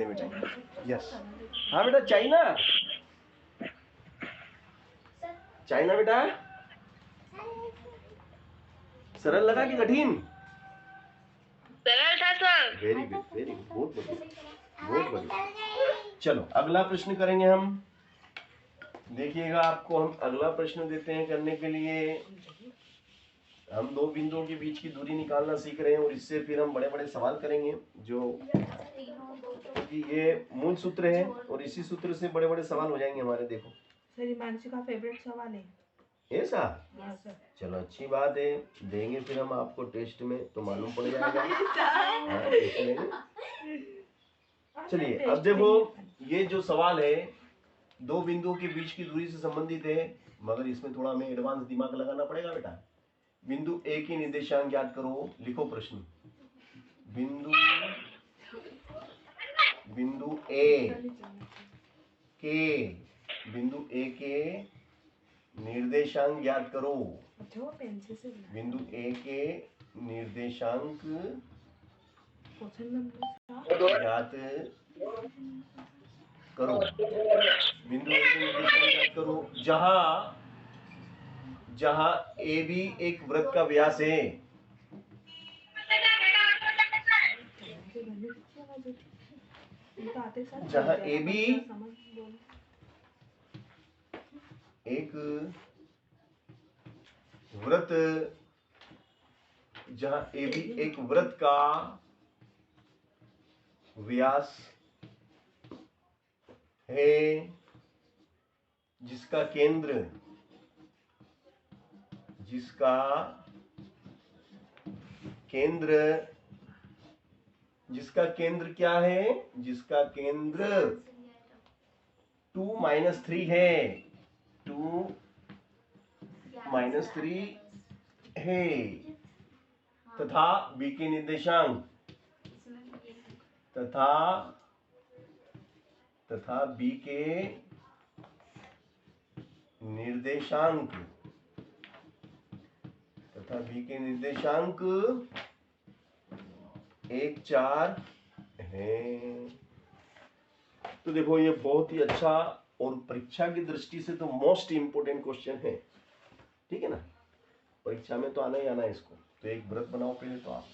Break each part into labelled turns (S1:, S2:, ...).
S1: देते हैं बेटा। यस, हाँ बेटा, चाइना, चाइना बेटा। सरल लगा कि कठिन?
S2: सरल था sir.
S1: Very good, very good, बहुत बढ़िया, बहुत बढ़िया। चलो अगला प्रश्न करेंगे हम। देखिएगा, आपको हम अगला प्रश्न देते हैं करने के लिए। हम दो बिंदुओं के बीच की दूरी निकालना सीख रहे हैं और इससे फिर हम बड़े बड़े सवाल करेंगे, जो कि ये मूल सूत्र है और इसी सूत्र से बड़े बड़े सवाल हो जाएंगे हमारे। देखो
S3: सर, हिमांशु का फेवरेट सवाल है
S1: ऐसा।
S3: हाँ सर।
S1: चलो अच्छी बात है, देंगे फिर हम आपको टेस्ट में तो मालूम पड़ जाएगा। हाँ, टेस्ट में। चलिए अब देखो, ये जो सवाल है दो बिंदुओं के बीच की दूरी से संबंधित है, मगर इसमें थोड़ा हमें एडवांस दिमाग लगाना पड़ेगा बेटा। बिंदु ए की निर्देशांक ज्ञात करो। लिखो प्रश्न। बिंदु ए के निर्देशांक ज्ञात करो। बिंदु ए के निर्देशांक ज्ञात करो। बिंदु ए के निर्देशांक ज्ञात करो जहां ए बी एक वृत्त का व्यास है। जहां ए बी एक वृत्त, जहां ए बी एक वृत्त का व्यास है, जिसका केंद्र क्या है? जिसका केंद्र 2-3 है। 2-3 है तथा बी के निर्देशांक तथा बी के निर्देशांक 1-4 है। तो देखो, ये बहुत ही अच्छा और परीक्षा की दृष्टि से तो मोस्ट इंपोर्टेंट क्वेश्चन है, ठीक है ना। परीक्षा में तो आना ही आना है इसको। तो एक व्रत बनाओ पहले तो आप,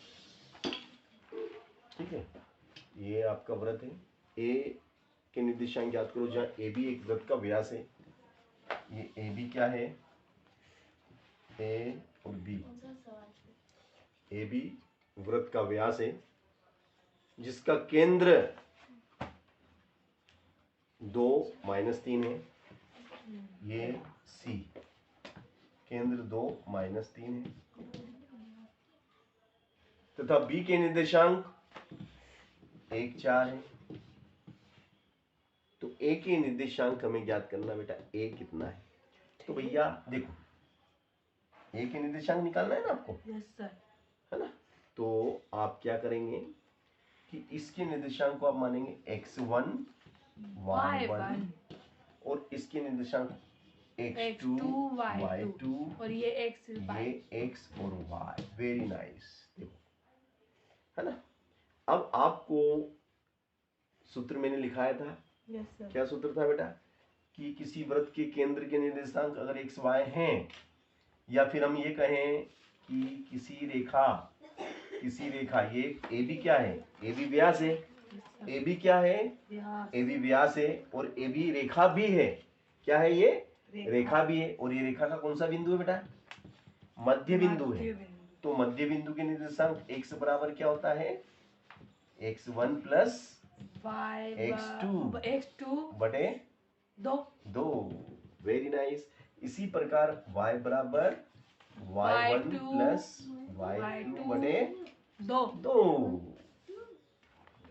S1: ठीक है। ये आपका व्रत है। ए के निर्देशांक ज्ञात करो जहां ए बी एक व्रत का व्यास है। ये ए बी क्या है? ए और बी, ए बी वृत्त का व्यास है, जिसका केंद्र 2-3 है। ये सी, केंद्र 2-3 है तथा बी के निर्देशांक 1-4 है। तो ए के निर्देशांक हमें ज्ञात करना बेटा, ए कितना है। तो भैया देखो, ए के निर्देशांक निकालना है ना आपको।
S3: Yes sir.
S1: है ना। तो आप क्या करेंगे कि इसके निर्देशांक को आप मानेंगे x1 y1 और इसके निर्देशांक x2 y2
S3: और ये
S1: x और y। Very nice. देखो, है ना। अब आपको सूत्र मैंने लिखाया था।
S3: Yes sir.
S1: क्या सूत्र था बेटा? कि किसी वृत्त के केंद्र के निर्देशांक अगर x y हैं, या फिर हम ये कहें कि किसी रेखा ये ए बी क्या है? ए बी व्यास है। ए बी क्या है? ए बी व्यास है और ए बी रेखा भी है। क्या है ये? रेखा भी है। और ये रेखा का कौन सा बिंदु है बेटा? मध्य बिंदु है। तो मध्य बिंदु के निर्देशांक x बराबर क्या होता है? x1 प्लस x2 बटे 2। Very nice. इसी प्रकार y बराबर y1 प्लस y2 बटे 2,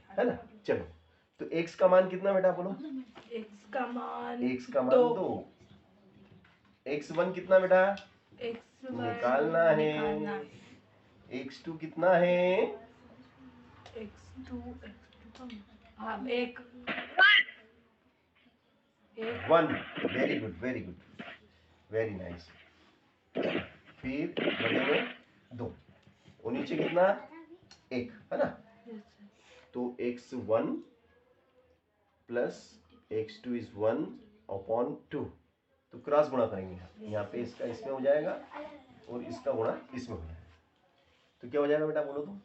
S1: है ना। चलो, तो x का मान कितना बेटा बोलो?
S3: x का मान
S1: 2। x1 कितना बेटा? निकालना है। x2 कितना है?
S3: x2
S1: 1। Very good, very good, very nice. फिर बटे में 2 और नीचे कितना? 1, है ना। तो x1 प्लस x2 इज 1/2। तो क्रॉस गुणा करेंगे, यहाँ पे इसका इसमें हो जाएगा और इसका गुणा इसमें हो जाएगा। तो क्या हो जाएगा बेटा, बोलो तो।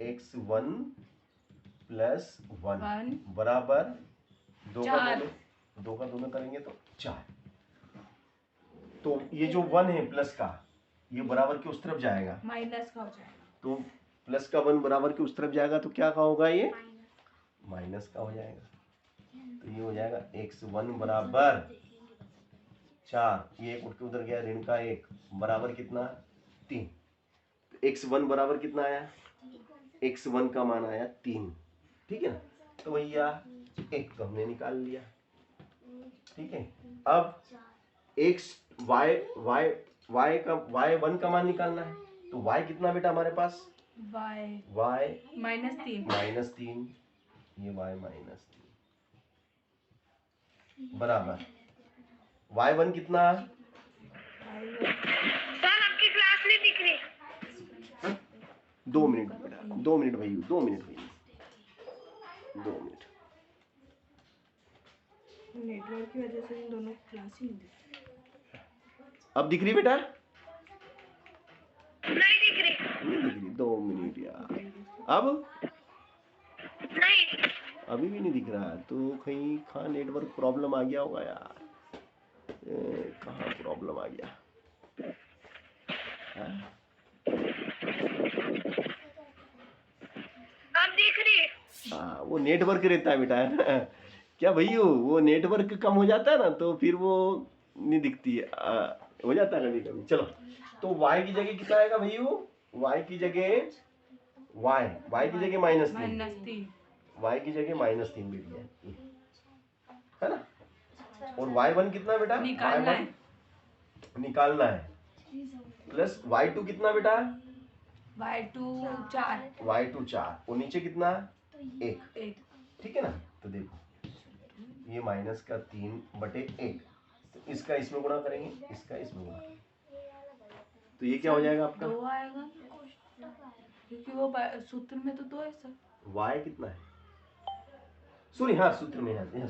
S1: x1 प्लस 1 बराबर 2 का 2 में, 2 का 2 में करेंगे तो 4। तो ये जो 1 है प्लस का, ये बराबर के उस तरफ जाएगा,
S3: माइनस का हो जाएगा।
S1: तो प्लस का 1 बराबर के उस तरफ जाएगा तो क्या का होगा, ये माइनस का हो जाएगा। तो ये हो जाएगा x1 बराबर 4, ये एक उठ के उधर गया, ऋण का 1 बराबर कितना, 3। तो x1 बराबर कितना आया, x1 का मान आया 3, ठीक है ना। तो भैया 1 तो हमने निकाल लिया, ठीक है। अब x y1 का मान निकालना है, तो y कितना बेटा हमारे पास, y
S3: -3
S1: ये y -3 बराबर y1 कितना,
S2: सर आपकी क्लास नहीं दिख रही।
S1: 2 मिनट बेटा, 2 मिनट भैया, 2 मिनट भैया, 2 मिनट।
S3: नेटवर्क की वजह से इन दोनों क्लास ही नहीं दिख रही।
S1: अब दिख रही बेटा,
S2: नहीं दिख रही।
S1: नहीं दिख रही, 2 मिनट यार। अब
S2: नहीं।
S1: अभी भी नहीं दिख रहा है, तो कहीं कहाँ नेटवर्क प्रॉब्लम आ गया होगा यार, कहाँ प्रॉब्लम आ गया, हाँ?
S2: अब दिख रही है।
S1: हाँ, वो नेटवर्क रहता है बेटा, है ना। क्या भैया, वो नेटवर्क कम हो जाता है ना तो फिर वो नहीं दिखती है, हो जाता है कभी कभी। चलो, तो y की जगह कितना आएगा भैया, y की जगह y की जगह -3, y की जगह -3 बेटी है ना। और y1 कितना बेटा,
S3: निकालना है।
S1: निकालना है, प्लस y2 कितना बेटा,
S3: y2 4
S1: y2 4, और नीचे कितना 1, ठीक है ना। तो देखो ये माइनस का 3/1, तो इसका इसमें गुणा करेंगे, इसका इसमें गुणा करेंगे, तो ये क्या हो जाएगा आपका,
S3: 2 आएगा, क्योंकि वो सूत्र में तो 2 है सर।
S1: y कितना है, सॉरी, हाँ सूत्र में है,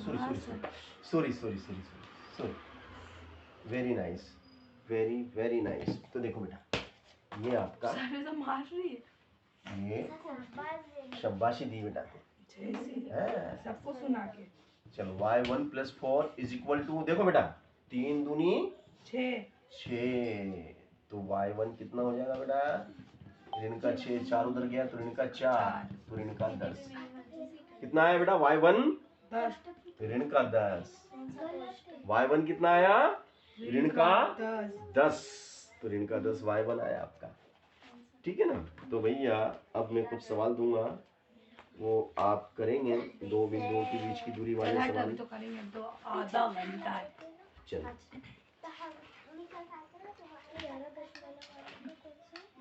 S1: sorry, very nice, very nice. तो देखो बेटा, ये आपका,
S3: सर तो मार रही है,
S1: ये शाबाशी दी बेटा, हाँ।
S3: सबको सुना के।
S1: चलो y1 + 4 = देखो बेटा 3 दूनी 6, तो y1 कितना हो जाएगा बेटा, ऋण का 6, 4 उधर गया तो ऋण का 4, तो ऋण का 10। कितना आया बेटा, y1 ऋण का 10, y1 कितना आया, ऋण का 10, तो ऋण का 10 y1 आया आपका, ठीक है ना। तो भैया अब मैं कुछ सवाल दूंगा, वो आप करेंगे, 2 बिंदुओं के बीच की दूरी वाले सवाल।
S3: तो करेंगे, तो आधा घंटा है।
S1: चलो,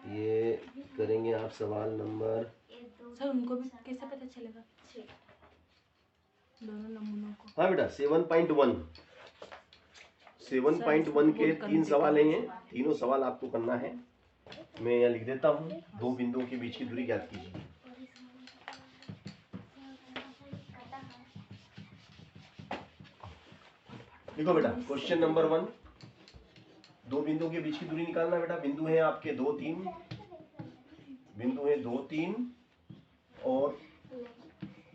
S1: ये करेंगे आप सवाल नंबर,
S3: सर उनको भी कैसे पता चलेगा, दोनों नमूनों को।
S1: हाँ बेटा 7.1 के 3 सवाल हैं, तीनों सवाल आपको करना है। मैं यहाँ लिख देता हूँ, 2 बिंदुओं के बीच की दूरी ज्ञात कीजिए। देखो बेटा, क्वेश्चन नंबर 1, 2 बिंदुओं के बीच की दूरी निकालना बेटा। बिंदु है आपके 2 3, बिंदु है 2 3 और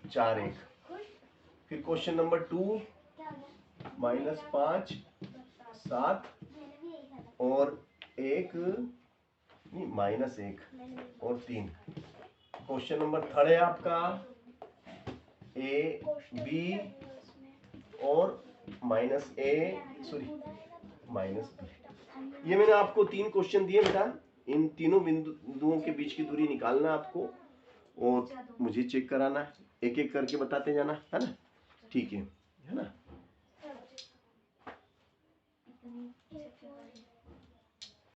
S1: 4 1। फिर क्वेश्चन नंबर 2, -5 7 और 1 नहीं, -1 और 3। क्वेश्चन नंबर 3 है आपका A B और -B। ये मैंने आपको 3 क्वेश्चन दिए बेटा, इन तीनों बिंदुओं के बीच की दूरी निकालना आपको और मुझे चेक कराना है, एक एक करके बताते जाना, है ना, ठीक है ना।